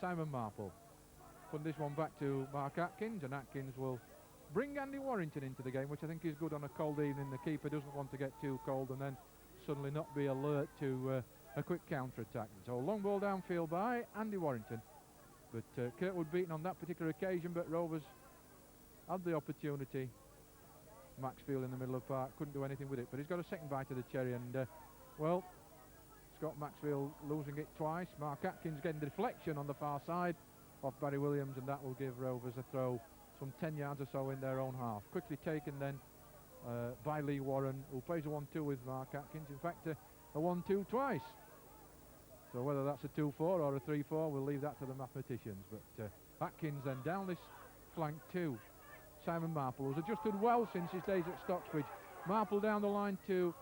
Simon Marple. Put this one back to Mark Atkins, and Atkins will bring Andy Warrington into the game, which I think is good on a cold evening. The keeper doesn't want to get too cold and then suddenly not be alert to a quick counter-attack. So long ball downfield by Andy Warrington. But Kirkwood beaten on that particular occasion, but Rovers had the opportunity. Maxfield in the middle of the park couldn't do anything with it, but he's got a second bite of the cherry, and well, Scott Maxfield losing it twice. Mark Atkins getting the deflection on the far side off Barry Williams, and that will give Rovers a throw some 10 yards or so in their own half. Quickly taken then by Lee Warren, who plays a 1-2 with Mark Atkins. In fact, a 1-2 twice. So whether that's a 2-4 or a 3-4, we'll leave that to the mathematicians. But Atkins then down this flank to Simon Marple, who's adjusted well since his days at Stocksbridge. Marple down the line to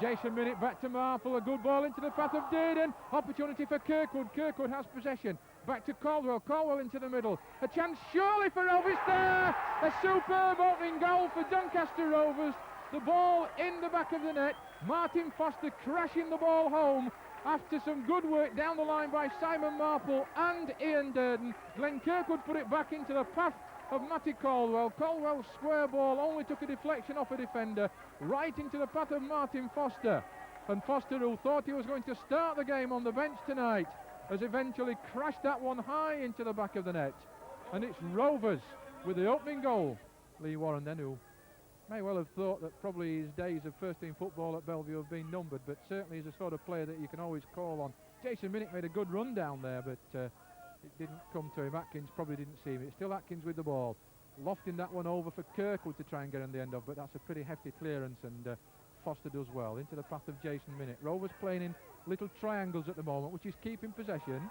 Jason Minnett, back to Marple, a good ball into the path of Dearden. Opportunity for Kirkwood. Kirkwood has possession. Back to Caldwell. Caldwell into the middle. A chance surely for Rovers there. A superb opening goal for Doncaster Rovers. The ball in the back of the net. Martin Foster crashing the ball home after some good work down the line by Simon Marple and Ian Dearden. Glenn Kirkwood put it back into the path of Matty Caldwell. Caldwell's square ball only took a deflection off a defender right into the path of Martin Foster. And Foster, who thought he was going to start the game on the bench tonight, has eventually crashed that one high into the back of the net. And it's Rovers with the opening goal. Lee Warren then, who may well have thought that probably his days of first-team football at Belle Vue have been numbered, but certainly he's a sort of player that you can always call on. Jason Minnett made a good run down there, but it didn't come to him. Atkins probably didn't see him. It's still Atkins with the ball. Lofting that one over for Kirkwood to try and get on the end of, but that's a pretty hefty clearance, and Foster does well. Into the path of Jason Minnett. Rovers playing in little triangles at the moment, which is keeping possession,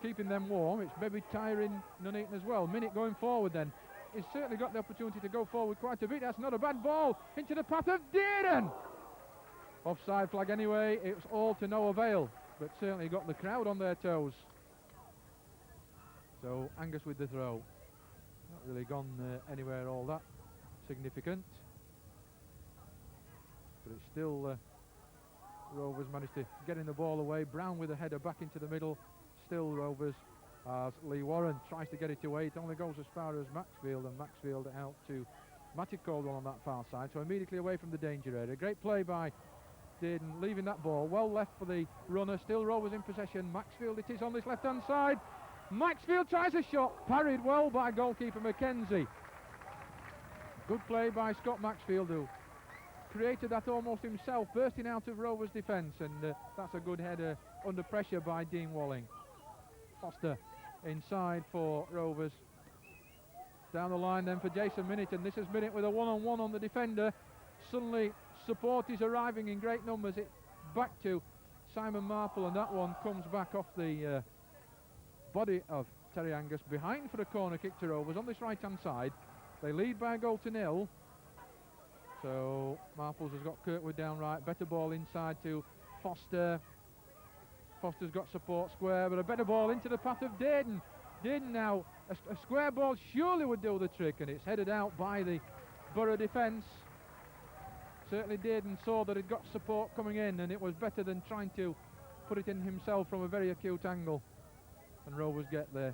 keeping them warm. It's maybe tiring Nuneaton as well. Minnett going forward then. He's certainly got the opportunity to go forward quite a bit. That's not a bad ball. Into the path of Dearden. Offside flag anyway. It's all to no avail, but certainly got the crowd on their toes. So Angus with the throw. Not really gone anywhere all that significant. But it's still Rovers managed to getting the ball away. Brown with a header back into the middle. Still Rovers as Lee Warren tries to get it away. It only goes as far as Maxfield, and Maxfield out to Matty Caldwell on that far side. So immediately away from the danger area. Great play by Dearden, leaving that ball. Well left for the runner. Still Rovers in possession. Maxfield it is on this left-hand side. Maxfield tries a shot. Parried well by goalkeeper Mackenzie. Good play by Scott Maxfield, who created that almost himself, bursting out of Rovers' defence, and that's a good header under pressure by Dean Walling. Foster inside for Rovers. Down the line then for Jason Minnett, and this is Minnett with a one-on-one on the defender. Suddenly support is arriving in great numbers. It back to Simon Marple, and that one comes back off the body of Terry Angus, behind for a corner kick to Rovers on this right-hand side. They lead by a goal to nil. So Marples has got Kirkwood down right. Better ball inside to Foster. Foster's got support square, but a better ball into the path of Dearden. Dearden now, a square ball surely would do the trick, and it's headed out by the Borough defence. Certainly Dearden saw that he'd got support coming in, and it was better than trying to put it in himself from a very acute angle. And Rovers get there.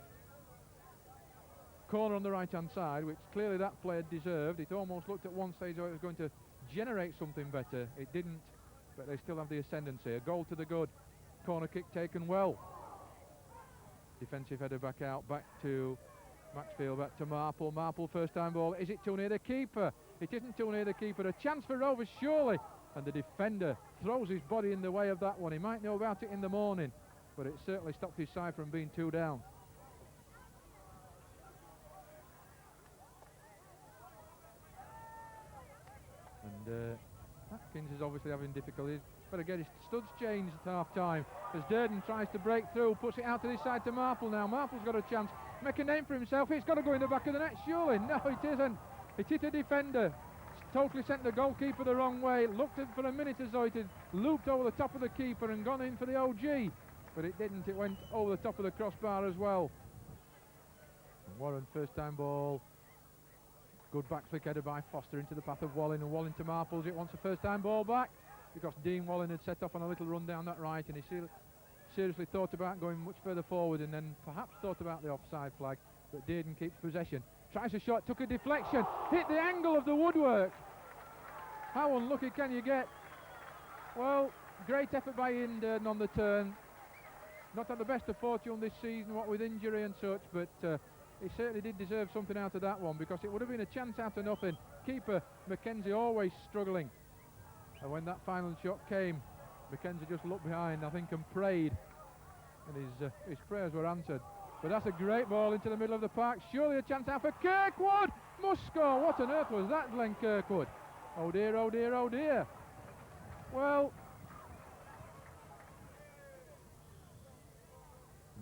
Corner on the right-hand side, which clearly that player deserved. It almost looked at one stage like it was going to generate something better. It didn't, but they still have the ascendancy. A goal to the good. Corner kick taken well. Defensive header back out, back to Maxfield, back to Marple. Marple first time ball. Is it too near the keeper? It isn't too near the keeper. A chance for Rovers surely. And the defender throws his body in the way of that one. He might know about it in the morning, but it certainly stopped his side from being 2 down. And Atkins is obviously having difficulties. Better get his studs changed at half-time as Dearden tries to break through, puts it out to this side to Marple now. Marple's got a chance, make a name for himself. It's got to go in the back of the net, surely. No, it isn't. It hit a defender. It's totally sent the goalkeeper the wrong way. Looked at for a minute as though it had looped over the top of the keeper and gone in for the OG. But it didn't. It went over the top of the crossbar as well. And Warren, first-time ball. Good back flick header by Foster into the path of Walling, and Walling to Marples. It wants a first-time ball back because Dean Walling had set off on a little run down that right, and he seriously thought about going much further forward and then perhaps thought about the offside flag, but Dearden keeps possession. Tries a shot, took a deflection, hit the angle of the woodwork. How unlucky can you get? Well, great effort by Ian Dearden on the turn. Not had the best of fortune this season, what with injury and such, but he certainly did deserve something out of that one, because it would have been a chance out of nothing. Keeper Mackenzie always struggling, and when that final shot came, Mackenzie just looked behind, I think, and prayed, and his prayers were answered. But that's a great ball into the middle of the park. Surely a chance out for Kirkwood. Must score. What on earth was that, Glenn Kirkwood? Oh dear, oh dear, oh dear. Well,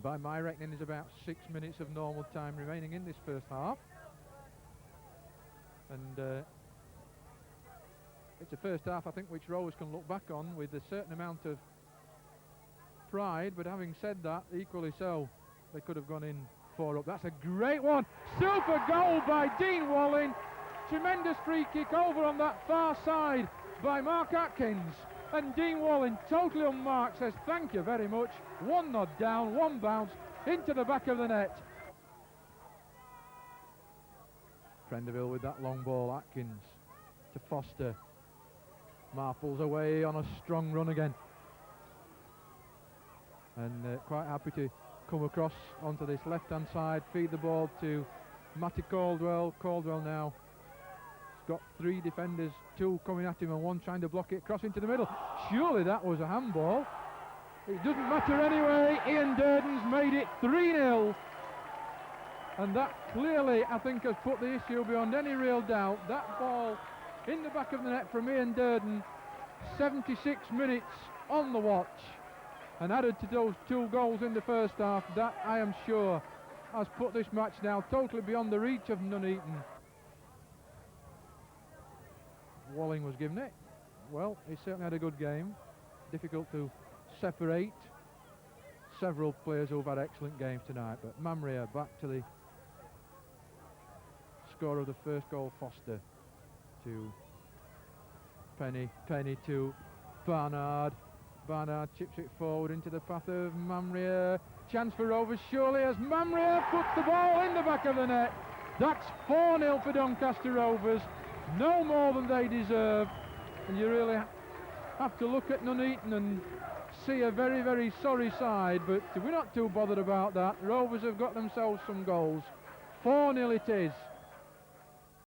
by my reckoning, there's about 6 minutes of normal time remaining in this first half. And it's a first half, I think, which Rovers can look back on with a certain amount of pride. But having said that, equally so, they could have gone in 4 up. That's a great one. Super goal by Dean Walling. Tremendous free kick over on that far side by Mark Atkins. And Dean Walling, totally unmarked, says thank you very much. 1 nod down, 1 bounce into the back of the net. Prenderville with that long ball. Atkins to Foster. Marples away on a strong run again. And quite happy to come across onto this left-hand side, feed the ball to Matty Caldwell. Caldwell now has got 3 defenders, 2 coming at him and 1 trying to block it across into the middle. Surely that was a handball. It doesn't matter anyway. Ian Dearden's made it 3-0. And that clearly, I think, has put the issue beyond any real doubt. That ball in the back of the net from Ian Dearden, 76 minutes on the watch, and added to those 2 goals in the first half, that I am sure has put this match now totally beyond the reach of Nuneaton. Walling was given it. Well, he certainly had a good game. Difficult to separate several players who've had excellent games tonight, but Mamria back to the score of the first goal. Foster to Penny, Penny to Barnard. Barnard chips it forward into the path of Mamria. Chance for Rovers, surely, as Mamria puts the ball in the back of the net. That's 4-0 for Doncaster Rovers. No more than they deserve. And you really have to look at Nuneaton and see a very, very sorry side, but we're not too bothered about that. Rovers have got themselves some goals. 4-0 it is.